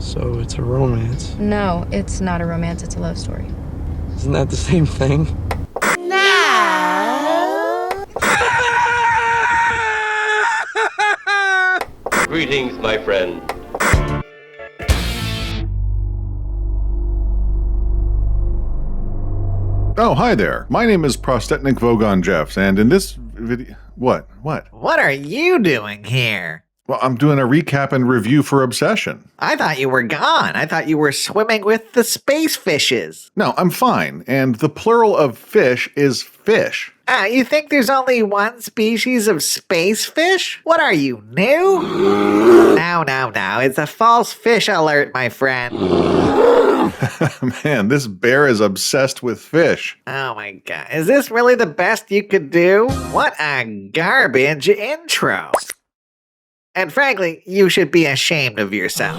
So it's a romance. No, it's not a romance, it's a love story. Isn't that the same thing? Greetings, my friend. Oh, hi there. My name is Prostetnik Vogon Jeffs, and in this video... What? What are you doing here? Well, I'm doing a recap and review for Obsession. I thought you were gone. I thought you were swimming with the space fishes. No, I'm fine, and the plural of fish is fish. You think there's only one species of space fish? What are you, new? No. It's a false fish alert, my friend. Man, this bear is obsessed with fish. Oh my god. Is this really the best you could do? What a garbage intro. And frankly, you should be ashamed of yourself.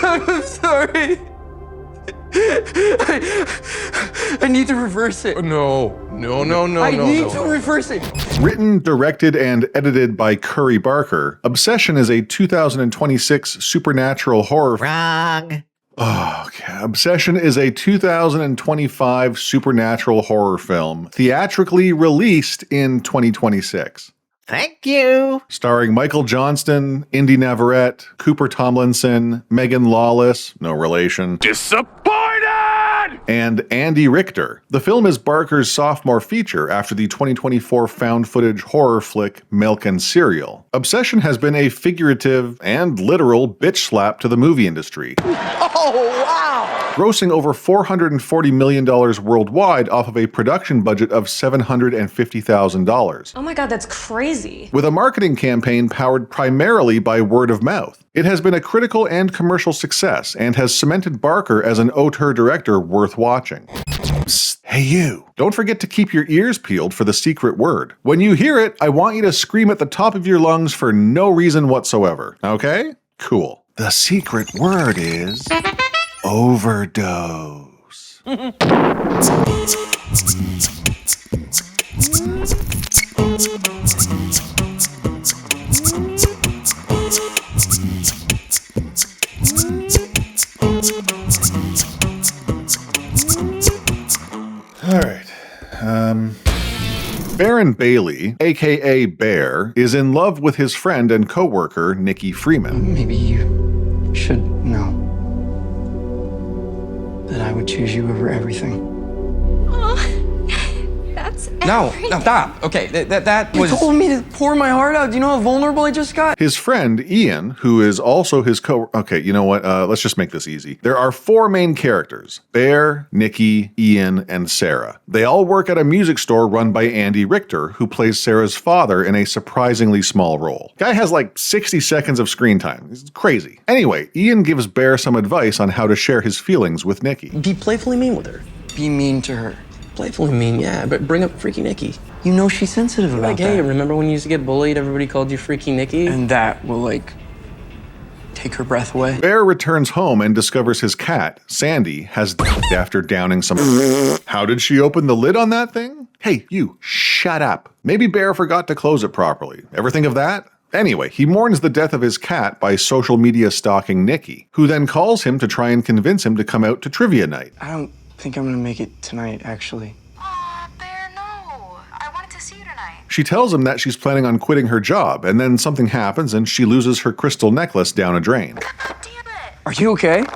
I'm sorry. I need to reverse it. No. I need to reverse it. Written, directed, and edited by Curry Barker, Obsession is a 2026 supernatural horror... Wrong. Oh, okay. Obsession is a 2025 supernatural horror film, theatrically released in 2026. Thank you. Starring Michael Johnston, Inde Navarrette, Cooper Tomlinson, Megan Lawless, no relation, and Andy Richter. The film is Barker's sophomore feature after the 2024 found-footage horror flick Milk and Cereal. Obsession has been a figurative and literal bitch slap to the movie industry. Oh, wow. Grossing over $440 million worldwide off of a production budget of $750,000. Oh my god, that's crazy. With a marketing campaign powered primarily by word of mouth. It has been a critical and commercial success and has cemented Barker as an auteur director worth watching. Psst, hey you, don't forget to keep your ears peeled for the secret word. When you hear it, I want you to scream at the top of your lungs for no reason whatsoever, okay? Cool. The secret word is overdose. All right. Baron Bailey, aka Bear, is in love with his friend and co-worker, Nikki Freeman. Maybe you should know that I would choose you over everything. Oh, that's No, stop. Okay, that was... You told me to pour my heart out. Do you know how vulnerable I just got? His friend, Ian, who is also his Okay, you know what? Let's just make this easy. There are four main characters: Bear, Nikki, Ian, and Sarah. They all work at a music store run by Andy Richter, who plays Sarah's father in a surprisingly small role. Guy has like 60 seconds of screen time. It's crazy. Anyway, Ian gives Bear some advice on how to share his feelings with Nikki. Be playfully mean with her. Be mean to her. Playfully mean, yeah, but bring up Freaky Nikki. You know she's sensitive about Like, hey, that. remember when you used to get bullied, everybody called you Freaky Nikki? And that will, like, take her breath away. Bear returns home and discovers his cat, Sandy, has died after downing some... How did she open the lid on that thing? Hey, you, shut up. Maybe Bear forgot to close it properly. Ever think of that? Anyway, he mourns the death of his cat by social media stalking Nikki, who then calls him to try and convince him to come out to trivia night. I don't think I'm gonna make it tonight, actually. Aw, Bear, no. I wanted to see you tonight. She tells him that she's planning on quitting her job, and then something happens and she loses her crystal necklace down a drain. God damn it. Are you okay? No,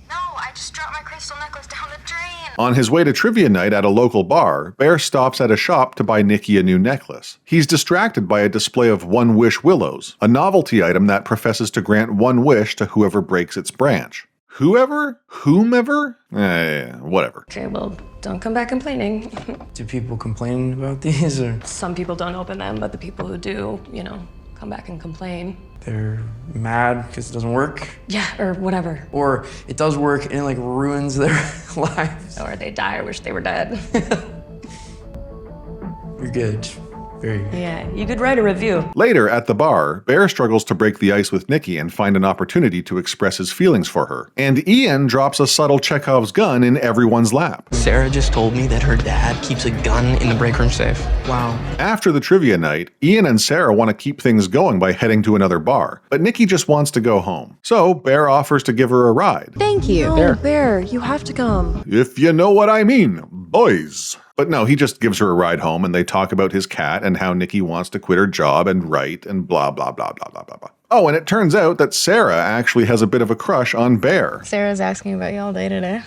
I just dropped my crystal necklace down the drain. On his way to trivia night at a local bar, Bear stops at a shop to buy Nikki a new necklace. He's distracted by a display of One Wish willows, a novelty item that professes to grant one wish to whoever breaks its branch. Whoever? Whomever? Whatever. Okay, well, don't come back complaining. Do people complain about these, or? Some people don't open them, but the people who do, come back and complain. They're mad because it doesn't work? Yeah, or whatever. Or it does work and it, like, ruins their lives. Or they die or wish they were dead. You're good. Very good. Yeah, you could write a review. Later, at the bar, Bear struggles to break the ice with Nikki and find an opportunity to express his feelings for her. And Ian drops a subtle Chekhov's gun in everyone's lap. Sarah just told me that her dad keeps a gun in the break room safe. Wow. After the trivia night, Ian and Sarah want to keep things going by heading to another bar, but Nikki just wants to go home. So Bear offers to give her a ride. Thank you. Bear. Bear, you have to come. If you know what I mean, boys. But no, he just gives her a ride home and they talk about his cat and how Nikki wants to quit her job and write and blah, blah, blah, blah, blah, blah, blah. Oh, and it turns out that Sarah actually has a bit of a crush on Bear. Sarah's asking about you all day today.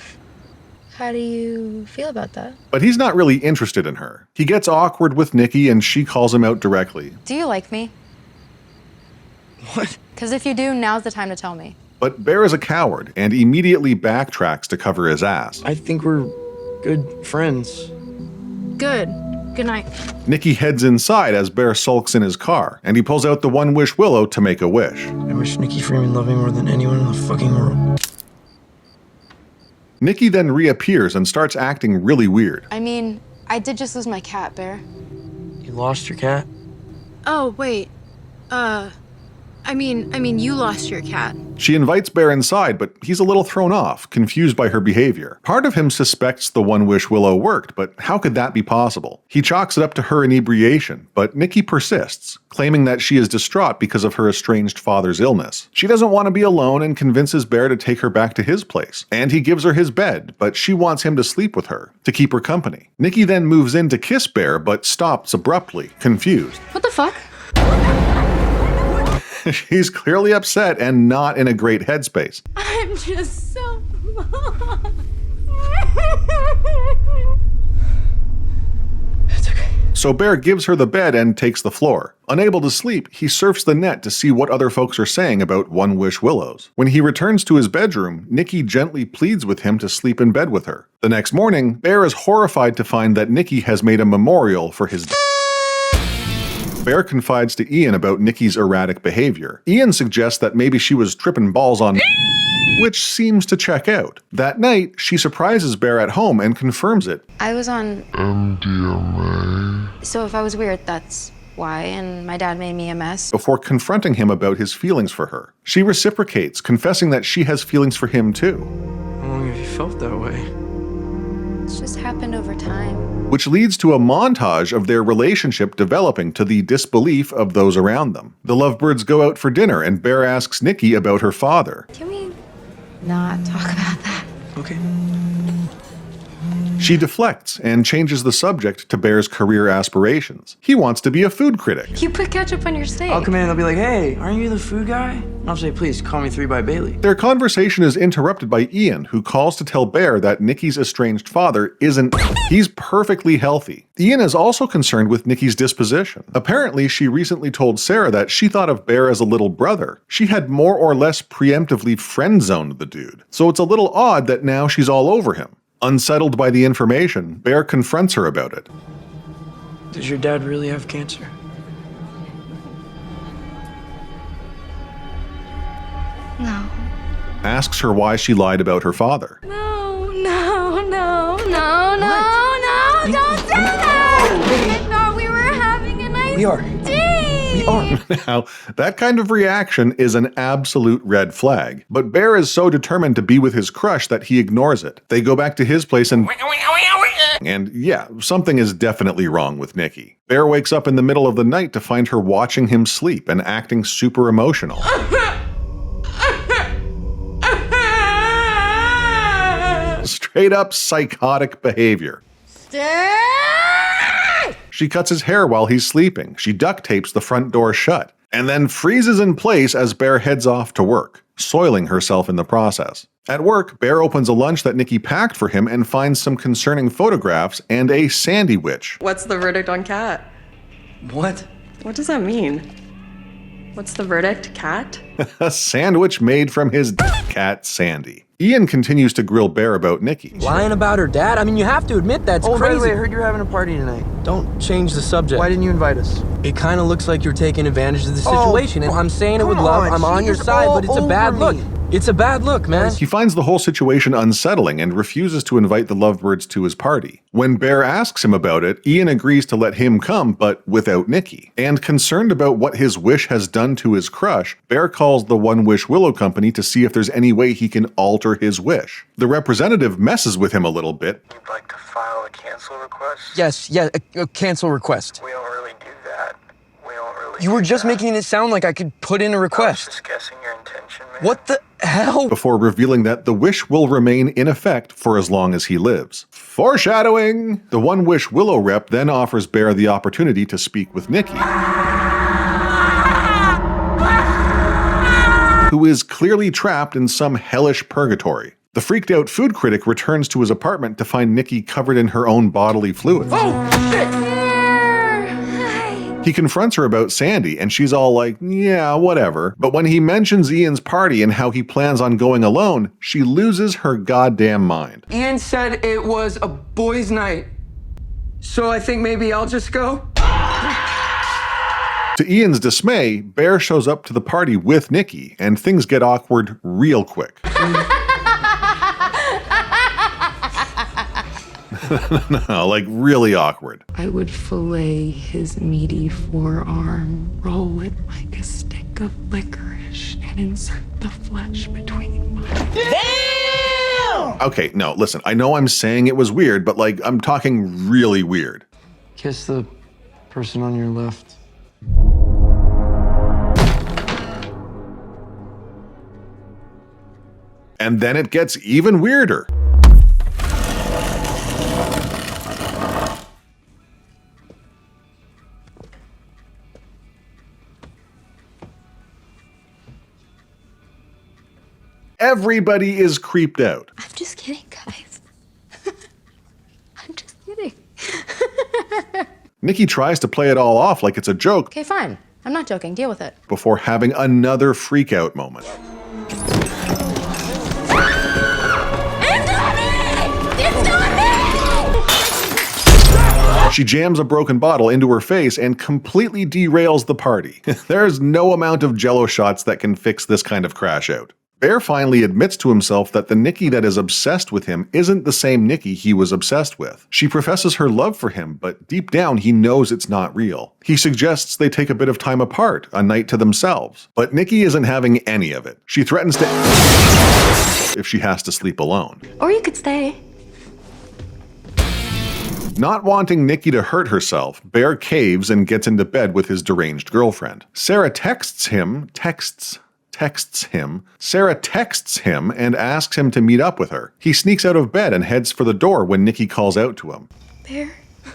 How do you feel about that? But he's not really interested in her. He gets awkward with Nikki and she calls him out directly. Do you like me? What? Because if you do, now's the time to tell me. But Bear is a coward and immediately backtracks to cover his ass. I think we're good friends. Good. Good night. Nikki heads inside as Bear sulks in his car, and he pulls out the one-wish willow to make a wish. I wish Nikki Freeman loved me more than anyone in the fucking world. Nikki then reappears and starts acting really weird. I mean, I did just lose my cat, Bear. You lost your cat? Oh, wait. I mean, you lost your cat. She invites Bear inside, but he's a little thrown off, confused by her behavior. Part of him suspects the one-wish willow worked, but how could that be possible? He chalks it up to her inebriation, but Nikki persists, claiming that she is distraught because of her estranged father's illness. She doesn't want to be alone and convinces Bear to take her back to his place. And he gives her his bed, but she wants him to sleep with her, to keep her company. Nikki then moves in to kiss Bear, but stops abruptly, confused. What the fuck? She's clearly upset and not in a great headspace. I'm just so... It's okay. So Bear gives her the bed and takes the floor. Unable to sleep, he surfs the net to see what other folks are saying about one-wish willows. When he returns to his bedroom, Nikki gently pleads with him to sleep in bed with her. The next morning, Bear is horrified to find that Nikki has made a memorial for his Bear confides to Ian about Nikki's erratic behavior. Ian suggests that maybe she was tripping balls on which seems to check out. That night, she surprises Bear at home and confirms it. I was on MDMA. So if I was weird, that's why, and my dad made me a mess. Before confronting him about his feelings for her. She reciprocates, confessing that she has feelings for him too. How long have you felt that way? It's just happened over time. Which leads to a montage of their relationship developing to the disbelief of those around them. The lovebirds go out for dinner and Bear asks Nikki about her father. Can we not talk about that? Okay. She deflects and changes the subject to Bear's career aspirations. He wants to be a food critic. You put ketchup on your steak. I'll come in and they'll be like, hey, aren't you the food guy? And I'll say, please, call me 3 by Bailey. Their conversation is interrupted by Ian, who calls to tell Bear that Nikki's estranged father isn't... He's perfectly healthy. Ian is also concerned with Nikki's disposition. Apparently, she recently told Sarah that she thought of Bear as a little brother. She had more or less preemptively friend-zoned the dude. So it's a little odd that now she's all over him. Unsettled by the information, Bear confronts her about it. Does your dad really have cancer? No. Asks her why she lied about her father. No, don't do that! I thought we were having a nice We are. day! We are. Now, that kind of reaction is an absolute red flag. But Bear is so determined to be with his crush that he ignores it. They go back to his place and yeah, something is definitely wrong with Nikki. Bear wakes up in the middle of the night to find her watching him sleep and acting super emotional. Straight up psychotic behavior. She cuts his hair while he's sleeping. She duct tapes the front door shut and then freezes in place as Bear heads off to work, soiling herself in the process. At work, Bear opens a lunch that Nikki packed for him and finds some concerning photographs and a Sandy witch. What's the verdict on cat? What? What does that mean? What's the verdict? Cat? A sandwich made from his cat, Sandy. Ian continues to grill Bear about Nikki. Lying about her dad? I mean, you have to admit that's Oh, by crazy. the way, I heard you're having a party tonight. Don't change the subject. Why didn't you invite us? It kind of looks like you're taking advantage of the Oh, situation, and I'm saying it with come love. on, I'm on she your is side, all but it's a bad over look. me. It's a bad look, man. He finds the whole situation unsettling and refuses to invite the lovebirds to his party. When Bear asks him about it, Ian agrees to let him come, but without Nikki. And concerned about what his wish has done to his crush, Bear calls the One Wish Willow Company to see if there's any way he can alter his wish. The representative messes with him a little bit. You'd like to file a cancel request? Yes, a cancel request. We don't really do that. We don't really. You were just making it sound like I could put in a I was request. just guessing your intention, man. What the hell? Before revealing that the wish will remain in effect for as long as he lives. Foreshadowing! The One Wish Willow rep then offers Bear the opportunity to speak with Nikki, who is clearly trapped in some hellish purgatory. The freaked out food critic returns to his apartment to find Nikki covered in her own bodily fluids. Oh, shit! He confronts her about Sandy, and she's all like, yeah, whatever. But when he mentions Ian's party and how he plans on going alone, she loses her goddamn mind. Ian said it was a boys' night, so I think maybe I'll just go. To Ian's dismay, Bear shows up to the party with Nikki, and things get awkward real quick. No, like really awkward. I would fillet his meaty forearm, roll it like a stick of licorice, and insert the flesh between my... Damn! Okay, no, listen, I know I'm saying it was weird, but like, I'm talking really weird. Kiss the person on your left. And then it gets even weirder. Everybody is creeped out. I'm just kidding, guys. I'm just kidding. Nikki tries to play it all off like it's a joke Okay, fine. I'm not joking. Deal with it. before having another freak out moment. She jams a broken bottle into her face and completely derails the party. There's no amount of jello shots that can fix this kind of crash out. Bear finally admits to himself that the Nikki that is obsessed with him isn't the same Nikki he was obsessed with. She professes her love for him, but deep down he knows it's not real. He suggests they take a bit of time apart, a night to themselves. But Nikki isn't having any of it. She threatens to if she has to sleep alone. Or you could stay. Not wanting Nikki to hurt herself, Bear caves and gets into bed with his deranged girlfriend. Sarah texts him and asks him to meet up with her. He sneaks out of bed and heads for the door when Nikki calls out to him. Bear?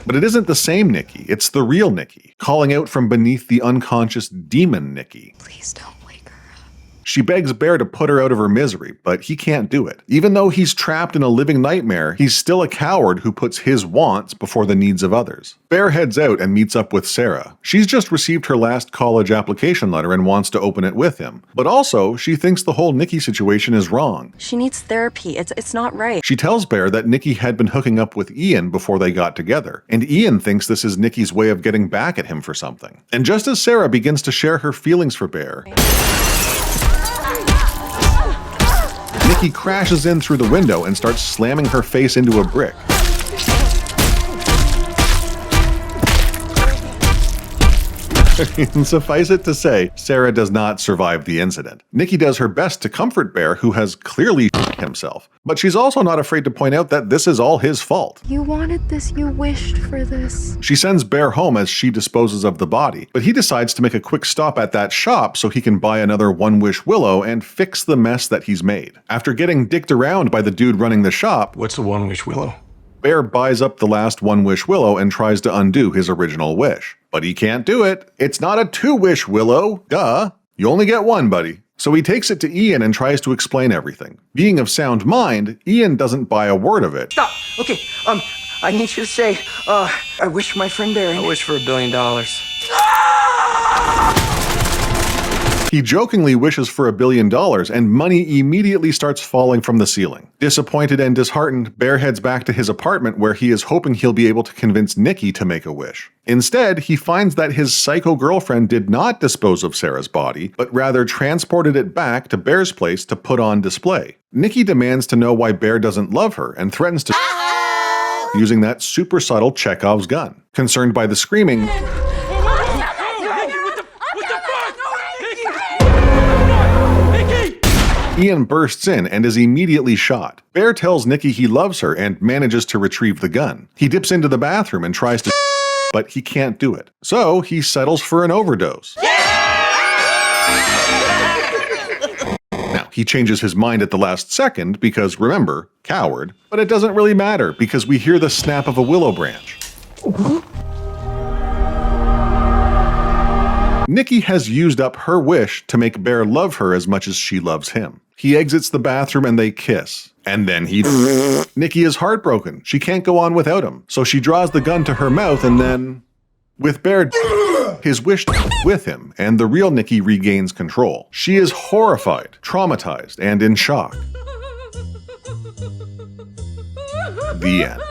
But it isn't the same Nikki, it's the real Nikki, calling out from beneath the unconscious demon Nikki. Please don't wake her up. She begs Bear to put her out of her misery, but he can't do it. Even though he's trapped in a living nightmare, he's still a coward who puts his wants before the needs of others. Bear heads out and meets up with Sarah. She's just received her last college application letter and wants to open it with him. But also, she thinks the whole Nikki situation is wrong. She needs therapy. It's not right. She tells Bear that Nikki had been hooking up with Ian before they got together, and Ian thinks this is Nikki's way of getting back at him for something. And just as Sarah begins to share her feelings for Bear, Nikki crashes in through the window and starts slamming her face into a brick. Suffice it to say, Sarah does not survive the incident. Nikki does her best to comfort Bear, who has clearly himself, but she's also not afraid to point out that this is all his fault. You wanted this. You wished for this. She sends Bear home as she disposes of the body, but he decides to make a quick stop at that shop so he can buy another One Wish Willow and fix the mess that he's made. After getting dicked around by the dude running the shop, What's a One Wish Willow? Bear buys up the last One Wish Willow and tries to undo his original wish. But he can't do it. It's not a two-wish willow. Duh. You only get one, buddy. So he takes it to Ian and tries to explain everything. Being of sound mind, Ian doesn't buy a word of it. Stop. Okay, I need you to say, I wish my friend Barry. I wish for $1 billion. He jokingly wishes for $1 billion, and money immediately starts falling from the ceiling. Disappointed and disheartened, Bear heads back to his apartment where he is hoping he'll be able to convince Nikki to make a wish. Instead, he finds that his psycho girlfriend did not dispose of Sarah's body, but rather transported it back to Bear's place to put on display. Nikki demands to know why Bear doesn't love her and threatens to using that super subtle Chekhov's gun. Concerned by the screaming, Ian bursts in and is immediately shot. Bear tells Nikki he loves her and manages to retrieve the gun. He dips into the bathroom and tries to but he can't do it. So he settles for an overdose. Now, he changes his mind at the last second because, remember, coward, but it doesn't really matter because we hear the snap of a willow branch. Nikki has used up her wish to make Bear love her as much as she loves him. He exits the bathroom and they kiss. And then Nikki is heartbroken. She can't go on without him. So she draws the gun to her mouth and then, with Bear his wish with him, and the real Nikki regains control. She is horrified, traumatized, and in shock. The end.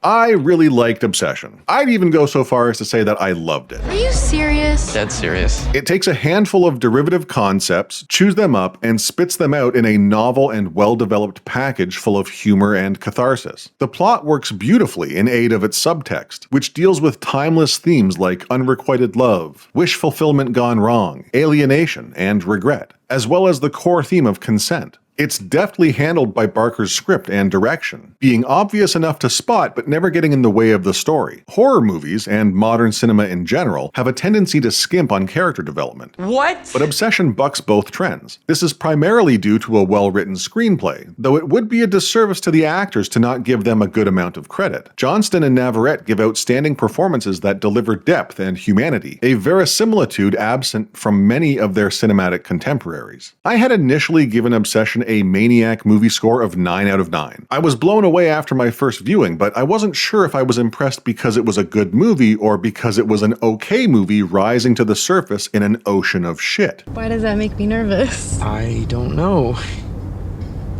I really liked Obsession. I'd even go so far as to say that I loved it. Are you serious? Dead serious. It takes a handful of derivative concepts, chews them up, and spits them out in a novel and well-developed package full of humor and catharsis. The plot works beautifully in aid of its subtext, which deals with timeless themes like unrequited love, wish fulfillment gone wrong, alienation, and regret, as well as the core theme of consent. It's deftly handled by Barker's script and direction, being obvious enough to spot but never getting in the way of the story. Horror movies, and modern cinema in general, have a tendency to skimp on character development. What? But Obsession bucks both trends. This is primarily due to a well-written screenplay, though it would be a disservice to the actors to not give them a good amount of credit. Johnston and Navarrette give outstanding performances that deliver depth and humanity, a verisimilitude absent from many of their cinematic contemporaries. I had initially given Obsession a Maniac movie score of 9 out of 9. I was blown away after my first viewing, but I wasn't sure if I was impressed because it was a good movie or because it was an okay movie rising to the surface in an ocean of shit. Why does that make me nervous? I don't know.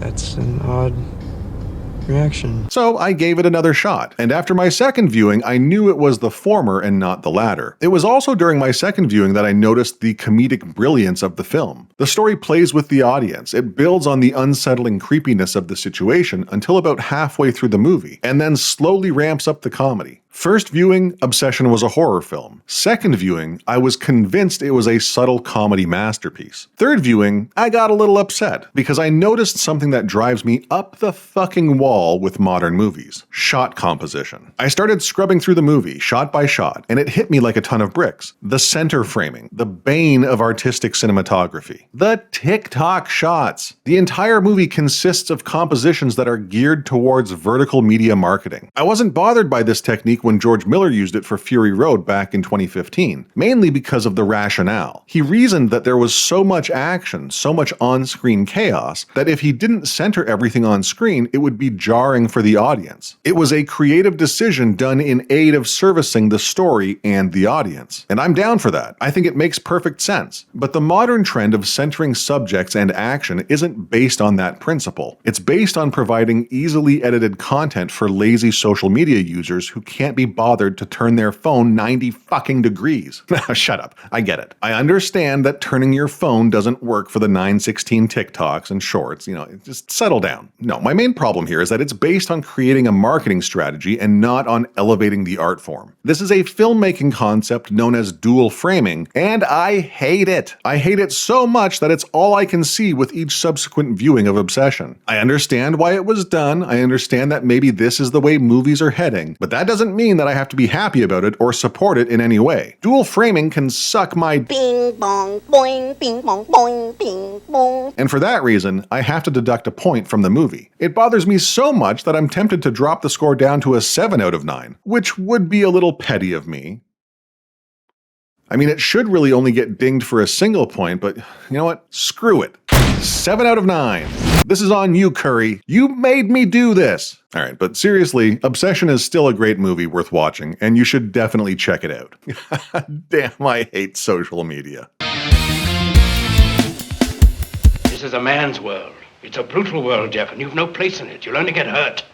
That's an odd reaction. So I gave it another shot, and after my second viewing, I knew it was the former and not the latter. It was also during my second viewing that I noticed the comedic brilliance of the film. The story plays with the audience. It builds on the unsettling creepiness of the situation until about halfway through the movie, and then slowly ramps up the comedy. First viewing, Obsession was a horror film. Second viewing, I was convinced it was a subtle comedy masterpiece. Third viewing, I got a little upset because I noticed something that drives me up the fucking wall with modern movies: shot composition. I started scrubbing through the movie, shot by shot, and it hit me like a ton of bricks. The center framing, the bane of artistic cinematography. The TikTok shots. The entire movie consists of compositions that are geared towards vertical media marketing. I wasn't bothered by this technique when George Miller used it for Fury Road back in 2015, mainly because of the rationale. He reasoned that there was so much action, so much on-screen chaos, that if he didn't center everything on screen, it would be jarring for the audience. It was a creative decision done in aid of servicing the story and the audience. And I'm down for that. I think it makes perfect sense. But the modern trend of centering subjects and action isn't based on that principle. It's based on providing easily edited content for lazy social media users who can't be bothered to turn their phone 90 fucking degrees. Shut up. I get it. I understand that turning your phone doesn't work for the 916 TikToks and shorts. Just settle down. No, my main problem here is that it's based on creating a marketing strategy and not on elevating the art form. This is a filmmaking concept known as dual framing, and I hate it. I hate it so much that it's all I can see with each subsequent viewing of Obsession. I understand why it was done. I understand that maybe this is the way movies are heading, but that doesn't mean that I have to be happy about it or support it in any way. Dual framing can suck my Bing bong boing, bing bong boing, bing bong. And for that reason, I have to deduct a point from the movie. It bothers me so much that I'm tempted to drop the score down to a 7 out of 9, which would be a little petty of me. I mean, it should really only get dinged for a single point, but you know what? Screw it. 7 out of 9. This is on you, Curry. You made me do this. All right, but seriously, Obsession is still a great movie worth watching, and you should definitely check it out. Damn, I hate social media. This is a man's world. It's a brutal world, Jeff, and you've no place in it. You'll only get hurt.